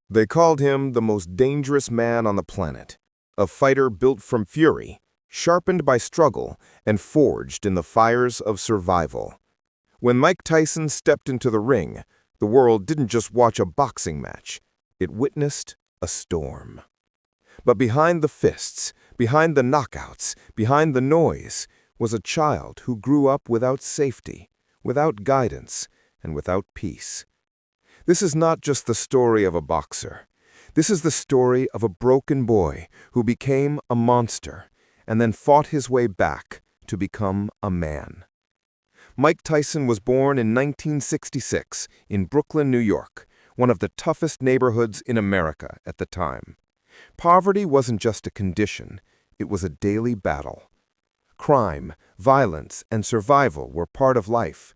They called him the most dangerous man on the planet, a fighter built from fury, sharpened by struggle, and forged in the fires of survival. When Mike Tyson stepped into the ring, the world didn't just watch a boxing match, it witnessed a storm. But behind the fists, behind the knockouts, behind the noise, was a child who grew up without safety, without guidance, and without peace. This is not just the story of a boxer. This is the story of a broken boy who became a monster and then fought his way back to become a man. Mike Tyson was born in 1966 in Brooklyn, New York, one of the toughest neighborhoods in America at the time. Poverty wasn't just a condition, it was a daily battle. Crime, violence, and survival were part of life.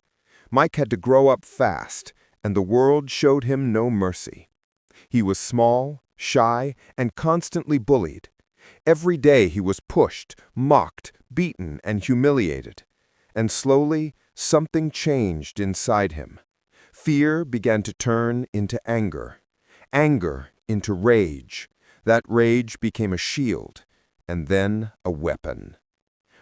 Mike had to grow up fast, and the world showed him no mercy. He was small, shy, and constantly bullied. Every day he was pushed, mocked, beaten, and humiliated. And slowly, something changed inside him. Fear began to turn into anger. Anger into rage. That rage became a shield, and then a weapon.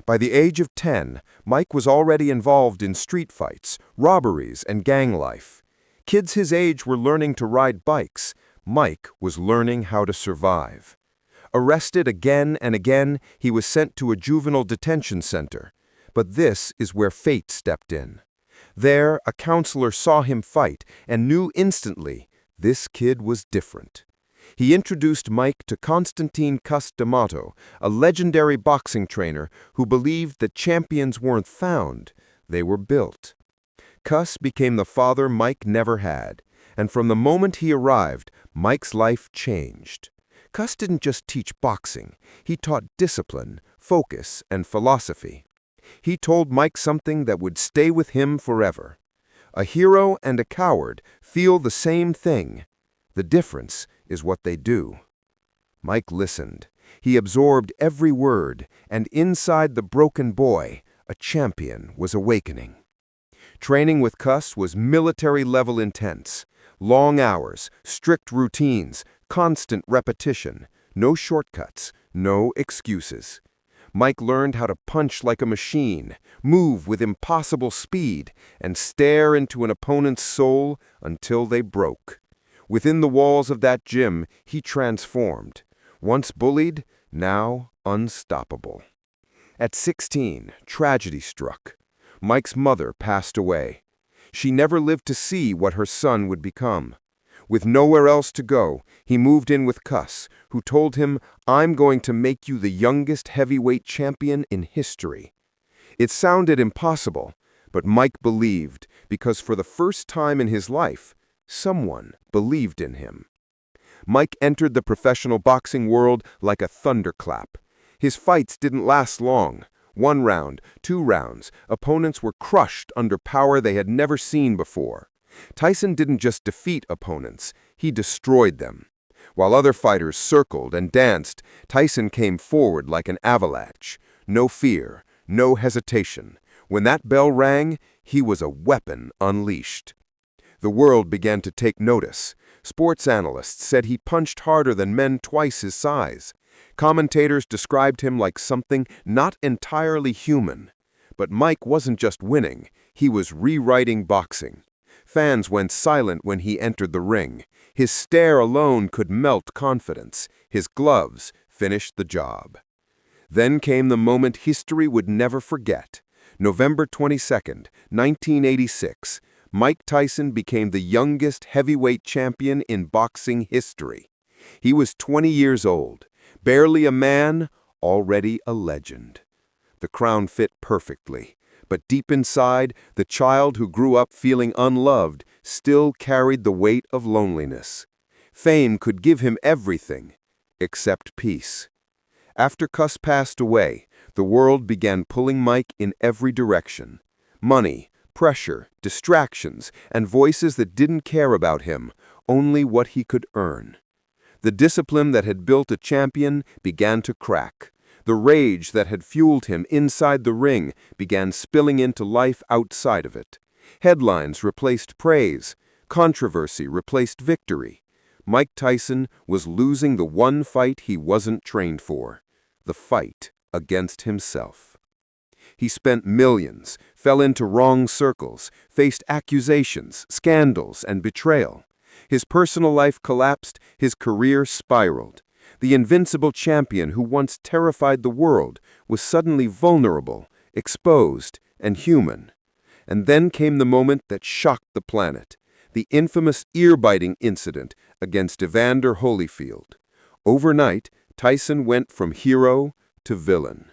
By the age of 10, Mike was already involved in street fights, robberies, and gang life. Kids his age were learning to ride bikes. Mike was learning how to survive. Arrested again and again, he was sent to a juvenile detention center. But this is where fate stepped in. There, a counselor saw him fight and knew instantly this kid was different. He introduced Mike to Constantine Cus D'Amato, a legendary boxing trainer who believed that champions weren't found, they were built. Cus became the father Mike never had, and from the moment he arrived, Mike's life changed. Cus didn't just teach boxing, he taught discipline, focus, and philosophy. He told Mike something that would stay with him forever. A hero and a coward feel the same thing. The difference is what they do. Mike listened. He absorbed every word, and inside the broken boy, a champion was awakening. Training with Cus was military-level intense. Long hours, strict routines, constant repetition, no shortcuts, no excuses. Mike learned how to punch like a machine, move with impossible speed, and stare into an opponent's soul until they broke. Within the walls of that gym, he transformed. Once bullied, now unstoppable. At 16, tragedy struck. Mike's mother passed away. She never lived to see what her son would become. With nowhere else to go, he moved in with Cus, who told him, "I'm going to make you the youngest heavyweight champion in history." It sounded impossible, but Mike believed, because for the first time in his life, someone believed in him. Mike entered the professional boxing world like a thunderclap. His fights didn't last long. 1 round, 2 rounds, opponents were crushed under power they had never seen before. Tyson didn't just defeat opponents, he destroyed them. While other fighters circled and danced, Tyson came forward like an avalanche. No fear, no hesitation. When that bell rang, he was a weapon unleashed. The world began to take notice. Sports analysts said he punched harder than men twice his size. Commentators described him like something not entirely human. But Mike wasn't just winning, he was rewriting boxing. Fans went silent when he entered the ring. His stare alone could melt confidence. His gloves finished the job. Then came the moment history would never forget. November 22nd, 1986. Mike Tyson became the youngest heavyweight champion in boxing history. He was 20 years old, barely a man, already a legend. The crown fit perfectly, but deep inside, the child who grew up feeling unloved still carried the weight of loneliness. Fame could give him everything, except peace. After Cus passed away, the world began pulling Mike in every direction. Money, pressure, distractions, and voices that didn't care about him, only what he could earn. The discipline that had built a champion began to crack. The rage that had fueled him inside the ring began spilling into life outside of it. Headlines replaced praise. Controversy replaced victory. Mike Tyson was losing the one fight he wasn't trained for, the fight against himself. He spent millions, fell into wrong circles, faced accusations, scandals, and betrayal. His personal life collapsed, his career spiraled. The invincible champion who once terrified the world was suddenly vulnerable, exposed, and human. And then came the moment that shocked the planet, the infamous ear-biting incident against Evander Holyfield. Overnight, Tyson went from hero to villain.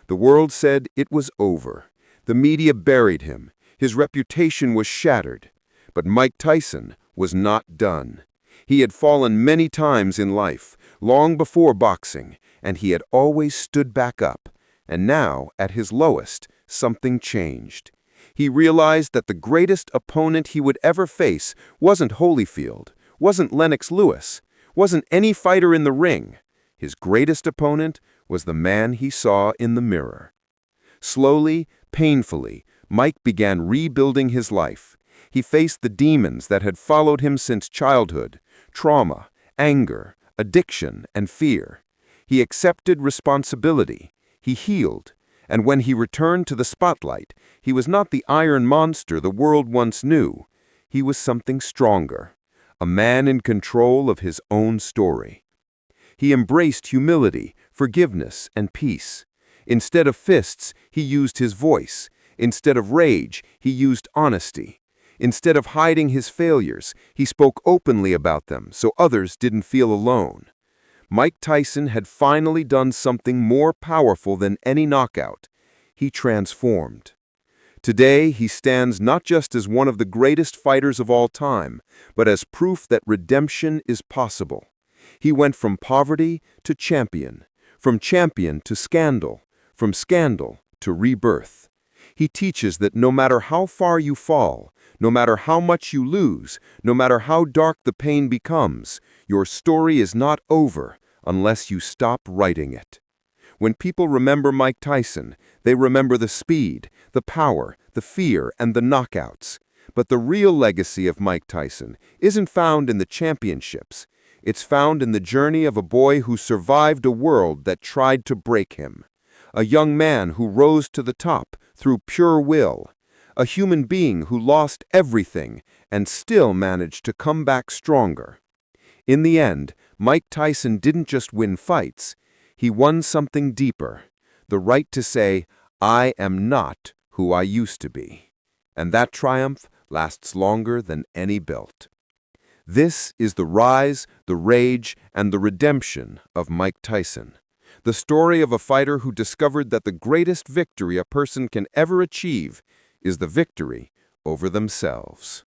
The world said it was over. The media buried him. His reputation was shattered. But Mike Tyson was not done. He had fallen many times in life, long before boxing, and he had always stood back up. And now, at his lowest, something changed. He realized that the greatest opponent he would ever face wasn't Holyfield, wasn't Lennox Lewis, wasn't any fighter in the ring. His greatest opponent was the man he saw in the mirror. Slowly, painfully, Mike began rebuilding his life. He faced the demons that had followed him since childhood: trauma, anger, addiction, and fear. He accepted responsibility. He healed. And when he returned to the spotlight, he was not the iron monster the world once knew. He was something stronger, a man in control of his own story. He embraced humility, forgiveness, and peace. Instead of fists, he used his voice. Instead of rage, he used honesty. Instead of hiding his failures, he spoke openly about them so others didn't feel alone. Mike Tyson had finally done something more powerful than any knockout. He transformed. Today, he stands not just as one of the greatest fighters of all time, but as proof that redemption is possible. He went from poverty to champion, from champion to scandal, from scandal to rebirth. He teaches that no matter how far you fall, no matter how much you lose, no matter how dark the pain becomes, your story is not over unless you stop writing it. When people remember Mike Tyson, they remember the speed, the power, the fear, and the knockouts. But the real legacy of Mike Tyson isn't found in the championships. It's found in the journey of a boy who survived a world that tried to break him. A young man who rose to the top through pure will. A human being who lost everything and still managed to come back stronger. In the end, Mike Tyson didn't just win fights. He won something deeper, the right to say, "I am not who I used to be." And that triumph lasts longer than any belt. This is the rise, the rage, and the redemption of Mike Tyson. The story of a fighter who discovered that the greatest victory a person can ever achieve is the victory over themselves.